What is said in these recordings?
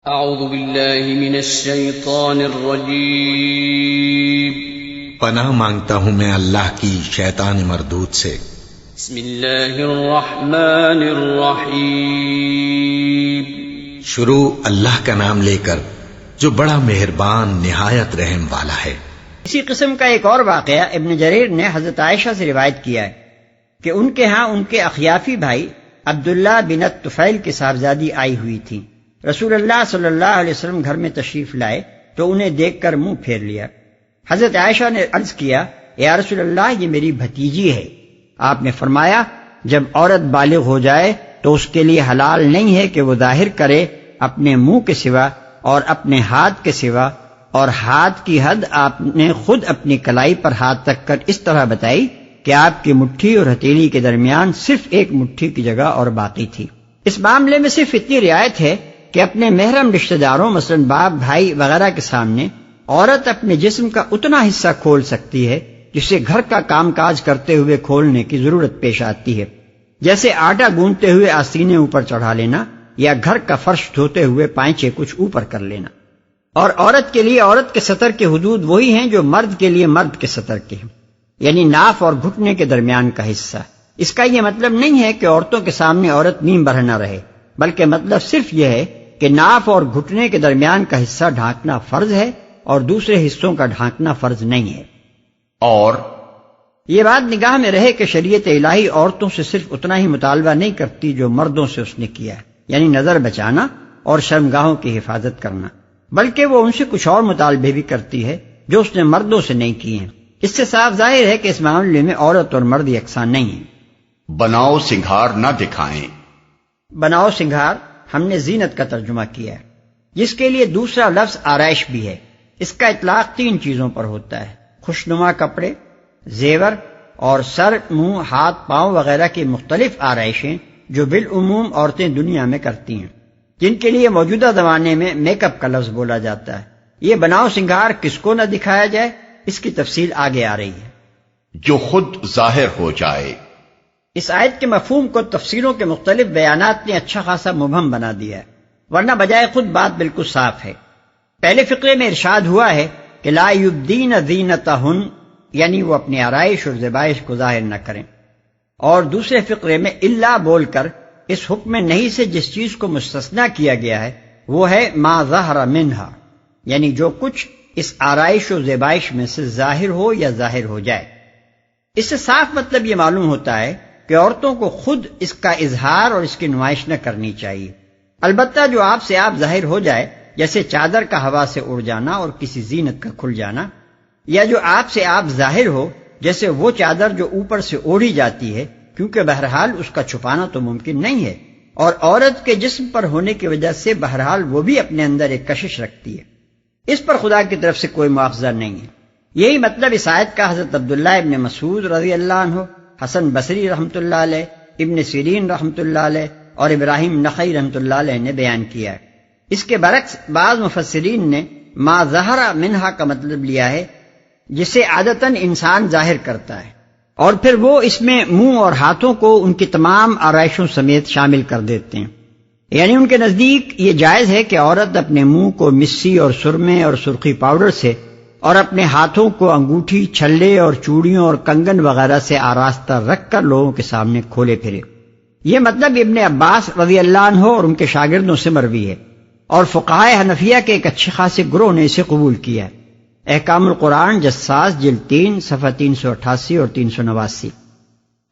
اعوذ باللہ من الشیطان الرجیم پناہ مانگتا ہوں میں اللہ کی شیطان مردود سے۔ بسم اللہ الرحمن الرحیم شروع اللہ کا نام لے کر جو بڑا مہربان نہایت رحم والا ہے۔ اسی قسم کا ایک اور واقعہ ابن جریر نے حضرت عائشہ سے روایت کیا ہے کہ ان کے ہاں ان کے اخیافی بھائی عبداللہ بن طفیل کی صاحبزادی آئی ہوئی تھی۔ رسول اللہ صلی اللہ علیہ وسلم گھر میں تشریف لائے تو انہیں دیکھ کر منہ پھیر لیا۔ حضرت عائشہ نے عرض کیا، یا رسول اللہ، یہ میری بھتیجی ہے۔ آپ نے فرمایا، جب عورت بالغ ہو جائے تو اس کے لیے حلال نہیں ہے کہ وہ ظاہر کرے اپنے منہ کے سوا اور اپنے ہاتھ کے سوا، اور ہاتھ کی حد آپ نے خود اپنی کلائی پر ہاتھ رکھ کر اس طرح بتائی کہ آپ کی مٹھی اور ہتھیلی کے درمیان صرف ایک مٹھی کی جگہ اور باقی تھی۔ اس معاملے میں صرف اتنی رعایت ہے کہ اپنے محرم رشتہ داروں مثلا باپ، بھائی وغیرہ کے سامنے عورت اپنے جسم کا اتنا حصہ کھول سکتی ہے جسے گھر کا کام کاج کرتے ہوئے کھولنے کی ضرورت پیش آتی ہے، جیسے آٹا گوندتے ہوئے آستینے اوپر چڑھا لینا یا گھر کا فرش دھوتے ہوئے پائچے کچھ اوپر کر لینا۔ اور عورت کے لیے عورت کے سطر کے حدود وہی ہیں جو مرد کے لیے مرد کے سطر کے ہیں، یعنی ناف اور گھٹنے کے درمیان کا حصہ۔ اس کا یہ مطلب نہیں ہے کہ عورتوں کے سامنے عورت نیم بڑھ نہ رہے، بلکہ مطلب صرف یہ ہے کہ ناف اور گھٹنے کے درمیان کا حصہ ڈھانکنا فرض ہے اور دوسرے حصوں کا ڈھانکنا فرض نہیں ہے۔ اور یہ بات نگاہ میں رہے کہ شریعت الہی عورتوں سے صرف اتنا ہی مطالبہ نہیں کرتی جو مردوں سے اس نے کیا ہے، یعنی نظر بچانا اور شرمگاہوں کی حفاظت کرنا، بلکہ وہ ان سے کچھ اور مطالبے بھی کرتی ہے جو اس نے مردوں سے نہیں کیے ہیں۔ اس سے صاف ظاہر ہے کہ اس معاملے میں عورت اور مرد یکساں نہیں ہیں۔ بناؤ سنگھار نہ دکھائیں۔ بناؤ سنگھار ہم نے زینت کا ترجمہ کیا ہے، جس کے لیے دوسرا لفظ آرائش بھی ہے۔ اس کا اطلاق 3 چیزوں پر ہوتا ہے: خوشنما کپڑے، زیور اور سر، منہ، ہاتھ، پاؤں وغیرہ کی مختلف آرائشیں جو بالعموم عورتیں دنیا میں کرتی ہیں، جن کے لیے موجودہ زمانے میں میک اپ کا لفظ بولا جاتا ہے۔ یہ بناؤ سنگھار کس کو نہ دکھایا جائے، اس کی تفصیل آگے آ رہی ہے۔ جو خود ظاہر ہو جائے۔ اس آیت کے مفہوم کو تفسیروں کے مختلف بیانات نے اچھا خاصا مبہم بنا دیا ہے، ورنہ بجائے خود بات بالکل صاف ہے۔ پہلے فقرے میں ارشاد ہوا ہے کہ لا یبدین زینتہن، یعنی وہ اپنی آرائش اور زیبائش کو ظاہر نہ کریں، اور دوسرے فقرے میں الا بول کر اس حکم نہیں سے جس چیز کو مستثنیٰ کیا گیا ہے وہ ہے ما ظہر منہا، یعنی جو کچھ اس آرائش و زیبائش میں سے ظاہر ہو یا ظاہر ہو جائے۔ اس سے صاف مطلب یہ معلوم ہوتا ہے کہ عورتوں کو خود اس کا اظہار اور اس کی نمائش نہ کرنی چاہیے، البتہ جو آپ سے آپ ظاہر ہو جائے، جیسے چادر کا ہوا سے اڑ جانا اور کسی زینت کا کھل جانا، یا جو آپ سے آپ ظاہر ہو جیسے وہ چادر جو اوپر سے اوڑھی جاتی ہے، کیونکہ بہرحال اس کا چھپانا تو ممکن نہیں ہے، اور عورت کے جسم پر ہونے کی وجہ سے بہرحال وہ بھی اپنے اندر ایک کشش رکھتی ہے، اس پر خدا کی طرف سے کوئی مواخذہ نہیں ہے۔ یہی مطلب اس آیت کا حضرت عبداللہ ابن مسعود رضی اللہ عنہ، حسن بصری رحمۃ اللہ علیہ، ابن سیرین رحمۃ اللہ علیہ اور ابراہیم نخعی رحمۃ اللہ علیہ نے بیان کیا ہے۔ اس کے برعکس بعض مفسرین نے ما ظہر منہا کا مطلب لیا ہے جسے عادتاً انسان ظاہر کرتا ہے، اور پھر وہ اس میں منہ اور ہاتھوں کو ان کی تمام آرائشوں سمیت شامل کر دیتے ہیں، یعنی ان کے نزدیک یہ جائز ہے کہ عورت اپنے منہ کو مسی اور سرمے اور سرخی پاؤڈر سے اور اپنے ہاتھوں کو انگوٹھی، چھلے اور چوڑیوں اور کنگن وغیرہ سے آراستہ رکھ کر لوگوں کے سامنے کھولے پھرے۔ یہ مطلب ابن عباس رضی اللہ عنہ اور ان کے شاگردوں سے مروی ہے، اور فقہائے حنفیہ کے ایک اچھے خاصے گروہ نے اسے قبول کیا ہے۔ احکام القرآن جساس جلد 3 صفحہ 388 اور 389۔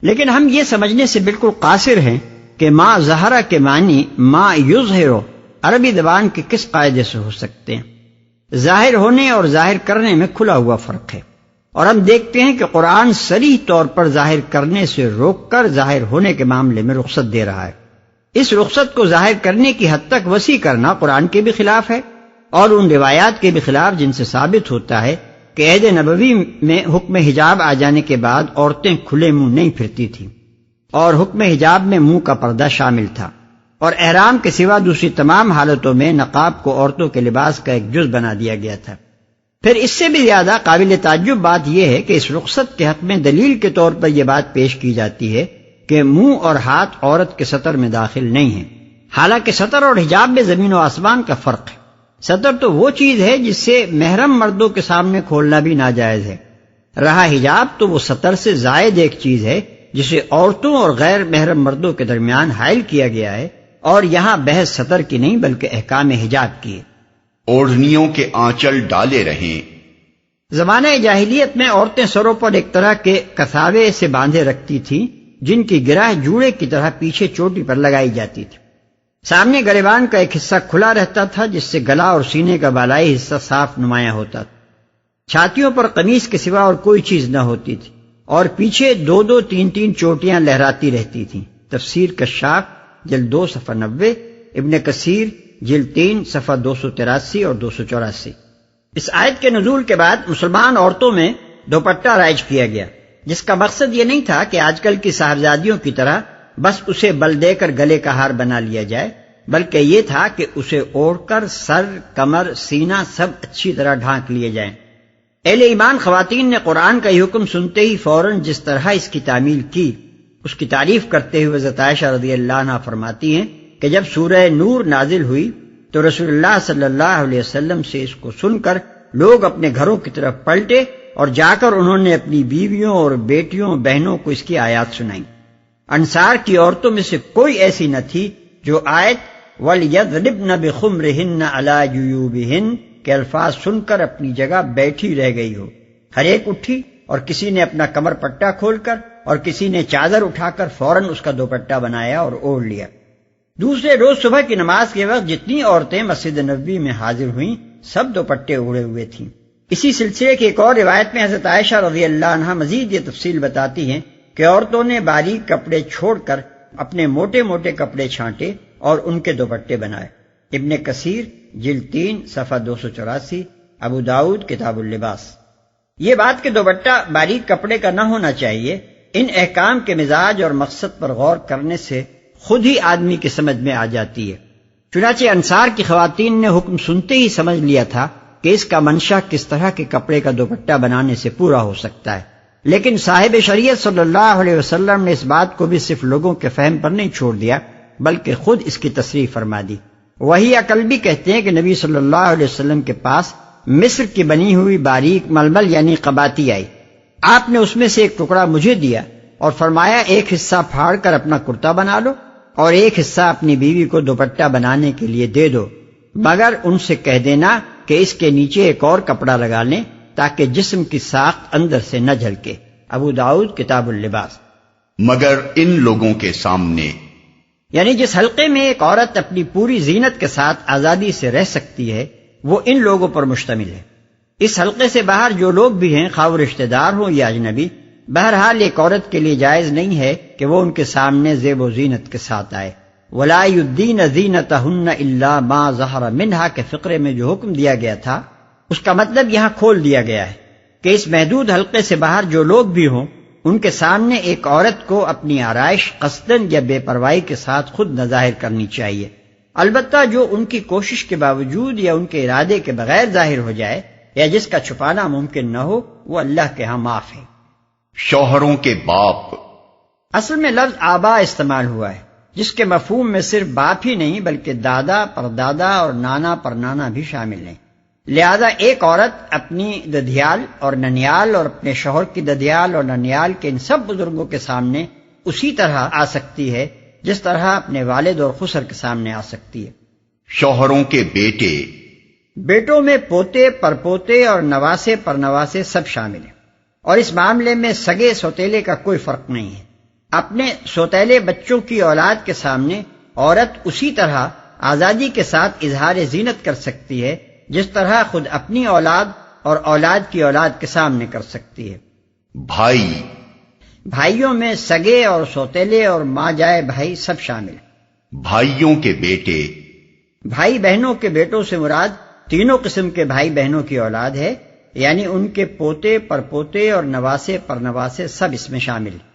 لیکن ہم یہ سمجھنے سے بالکل قاصر ہیں کہ ما ظہرہ کے معنی ما یظہرو عربی زبان کے کس قاعدے سے ہو سکتے ہیں۔ ظاہر ہونے اور ظاہر کرنے میں کھلا ہوا فرق ہے، اور ہم دیکھتے ہیں کہ قرآن صریح طور پر ظاہر کرنے سے روک کر ظاہر ہونے کے معاملے میں رخصت دے رہا ہے۔ اس رخصت کو ظاہر کرنے کی حد تک وسیع کرنا قرآن کے بھی خلاف ہے اور ان روایات کے بھی خلاف جن سے ثابت ہوتا ہے کہ عہد نبوی میں حکم حجاب آ جانے کے بعد عورتیں کھلے منہ نہیں پھرتی تھیں، اور حکم حجاب میں منہ کا پردہ شامل تھا، اور احرام کے سوا دوسری تمام حالتوں میں نقاب کو عورتوں کے لباس کا ایک جز بنا دیا گیا تھا۔ پھر اس سے بھی زیادہ قابل تعجب بات یہ ہے کہ اس رخصت کے حق میں دلیل کے طور پر یہ بات پیش کی جاتی ہے کہ منہ اور ہاتھ عورت کے سطر میں داخل نہیں ہیں، حالانکہ ستر اور حجاب میں زمین و آسمان کا فرق ہے۔ ستر تو وہ چیز ہے جس سے محرم مردوں کے سامنے کھولنا بھی ناجائز ہے، رہا حجاب تو وہ ستر سے زائد ایک چیز ہے جسے عورتوں اور غیر محرم مردوں کے درمیان حائل کیا گیا ہے، اور یہاں بحث ستر کی نہیں بلکہ احکام حجاب کی ہے۔ اوڑھنیوں کے آنچل ڈالے رہیں۔ زمانہ جاہلیت میں عورتیں سروں پر ایک طرح کے کساوے سے باندھے رکھتی تھیں جن کی گرہ جوڑے کی طرح پیچھے چوٹی پر لگائی جاتی تھی۔ سامنے گریبان کا ایک حصہ کھلا رہتا تھا جس سے گلا اور سینے کا بالائی حصہ صاف نمایاں ہوتا تھا۔ چھاتیوں پر قمیص کے سوا اور کوئی چیز نہ ہوتی تھی، اور پیچھے دو دو تین تین چوٹیاں لہراتی رہتی تھیں۔ تفسیر کشاف جلد 2 صفحہ 90، ابن کثیر جلد 3 صفحہ 283 اور 284۔ اس آیت کے نزول کے بعد مسلمان عورتوں میں دوپٹہ رائج کیا گیا، جس کا مقصد یہ نہیں تھا کہ آج کل کی صاحبزادیوں کی طرح بس اسے بل دے کر گلے کا ہار بنا لیا جائے، بلکہ یہ تھا کہ اسے اوڑھ کر سر، کمر، سینہ سب اچھی طرح ڈھانک لیے جائیں۔ اہل ایمان خواتین نے قرآن کا یہ حکم سنتے ہی فوراً جس طرح اس کی تعمیل کی، اس کی تعریف کرتے ہوئے حضرت عائشہ رضی اللہ عنہا فرماتی ہیں کہ جب سورہ نور نازل ہوئی تو رسول اللہ صلی اللہ علیہ وسلم سے اس کو سن کر لوگ اپنے گھروں کی طرف پلٹے اور جا کر انہوں نے اپنی بیویوں اور بیٹیوں بہنوں کو اس کی آیات سنائیں۔ انصار کی عورتوں میں سے کوئی ایسی نہ تھی جو آیت وَلْيَضْرِبْنَ بِخُمُرِهِنَّ عَلَى جُيُوبِهِنَّ کے الفاظ سن کر اپنی جگہ بیٹھی رہ گئی ہو۔ ہر ایک اٹھی اور کسی نے اپنا کمر پٹا کھول کر اور کسی نے چادر اٹھا کر فوراً اس کا دوپٹہ بنایا اور اوڑھ لیا۔ دوسرے روز صبح کی نماز کے وقت جتنی عورتیں مسجد نبوی میں حاضر ہوئیں سب دوپٹے اوڑھے ہوئے تھیں۔ اسی سلسلے کی ایک اور روایت میں حضرت عائشہ رضی اللہ عنہا مزید یہ تفصیل بتاتی ہیں کہ عورتوں نے باریک کپڑے چھوڑ کر اپنے موٹے موٹے کپڑے چھانٹے اور ان کے دوپٹے بنائے۔ ابن کثیر جلد 3 صفحہ 284، ابو داؤد کتاب اللباس۔ یہ بات کہ دوپٹہ باریک کپڑے کا نہ ہونا چاہیے، ان احکام کے مزاج اور مقصد پر غور کرنے سے خود ہی آدمی کی سمجھ میں آ جاتی ہے۔ چنانچہ انصار کی خواتین نے حکم سنتے ہی سمجھ لیا تھا کہ اس کا منشا کس طرح کے کپڑے کا دوپٹہ بنانے سے پورا ہو سکتا ہے، لیکن صاحب شریعت صلی اللہ علیہ وسلم نے اس بات کو بھی صرف لوگوں کے فہم پر نہیں چھوڑ دیا بلکہ خود اس کی تصریح فرما دی۔ وہی عقل بھی کہتے ہیں کہ نبی صلی اللہ علیہ وسلم کے پاس مصر کی بنی ہوئی باریک ململ یعنی قباتی آئی، آپ نے اس میں سے ایک ٹکڑا مجھے دیا اور فرمایا ایک حصہ پھاڑ کر اپنا کرتا بنا لو اور ایک حصہ اپنی بیوی کو دوپٹہ بنانے کے لیے دے دو، مگر ان سے کہہ دینا کہ اس کے نیچے ایک اور کپڑا لگا لیں تاکہ جسم کی ساخت اندر سے نہ جھلکے۔ ابو داؤد کتاب اللباس۔ مگر ان لوگوں کے سامنے، یعنی جس حلقے میں ایک عورت اپنی پوری زینت کے ساتھ آزادی سے رہ سکتی ہے وہ ان لوگوں پر مشتمل ہے۔ اس حلقے سے باہر جو لوگ بھی ہیں خواہ وہ رشتہ دار ہوں یا اجنبی، بہرحال ایک عورت کے لیے جائز نہیں ہے کہ وہ ان کے سامنے زیب و زینت کے ساتھ آئے۔ وَلَا يُبْدِينَ زِينَتَهُنَّ إِلَّا مَا ظَهَرَ مِنْهَا کے فقرے میں جو حکم دیا گیا تھا اس کا مطلب یہاں کھول دیا گیا ہے کہ اس محدود حلقے سے باہر جو لوگ بھی ہوں ان کے سامنے ایک عورت کو اپنی آرائش قصداً یا بے پرواہی کے ساتھ خود نہ ظاہر کرنی چاہیے، البتہ جو ان کی کوشش کے باوجود یا ان کے ارادے کے بغیر ظاہر ہو جائے یا جس کا چھپانا ممکن نہ ہو وہ اللہ کے ہاں معاف ہے۔ شوہروں کے باپ، اصل میں لفظ آبا استعمال ہوا ہے جس کے مفہوم میں صرف باپ ہی نہیں بلکہ دادا، پردادا اور نانا پرنانا بھی شامل ہیں۔ لہذا ایک عورت اپنی ددھیال اور ننیال اور اپنے شوہر کی ددھیال اور ننیال کے ان سب بزرگوں کے سامنے اسی طرح آ سکتی ہے جس طرح اپنے والد اور خسر کے سامنے آ سکتی ہے۔ شوہروں کے بیٹے، بیٹوں میں پوتے، پرپوتے اور نواسے پرنواسے سب شامل ہیں، اور اس معاملے میں سگے سوتیلے کا کوئی فرق نہیں ہے۔ اپنے سوتیلے بچوں کی اولاد کے سامنے عورت اسی طرح آزادی کے ساتھ اظہار زینت کر سکتی ہے جس طرح خود اپنی اولاد اور اولاد کی اولاد کے سامنے کر سکتی ہے۔ بھائی، بھائیوں میں سگے اور سوتیلے اور ماں جائے بھائی سب شامل ہیں۔ بھائیوں کے بیٹے، بھائی بہنوں کے بیٹوں سے مراد تینوں قسم کے بھائی بہنوں کی اولاد ہے، یعنی ان کے پوتے، پرپوتے اور نواسے پرنواسے سب اس میں شامل ہیں۔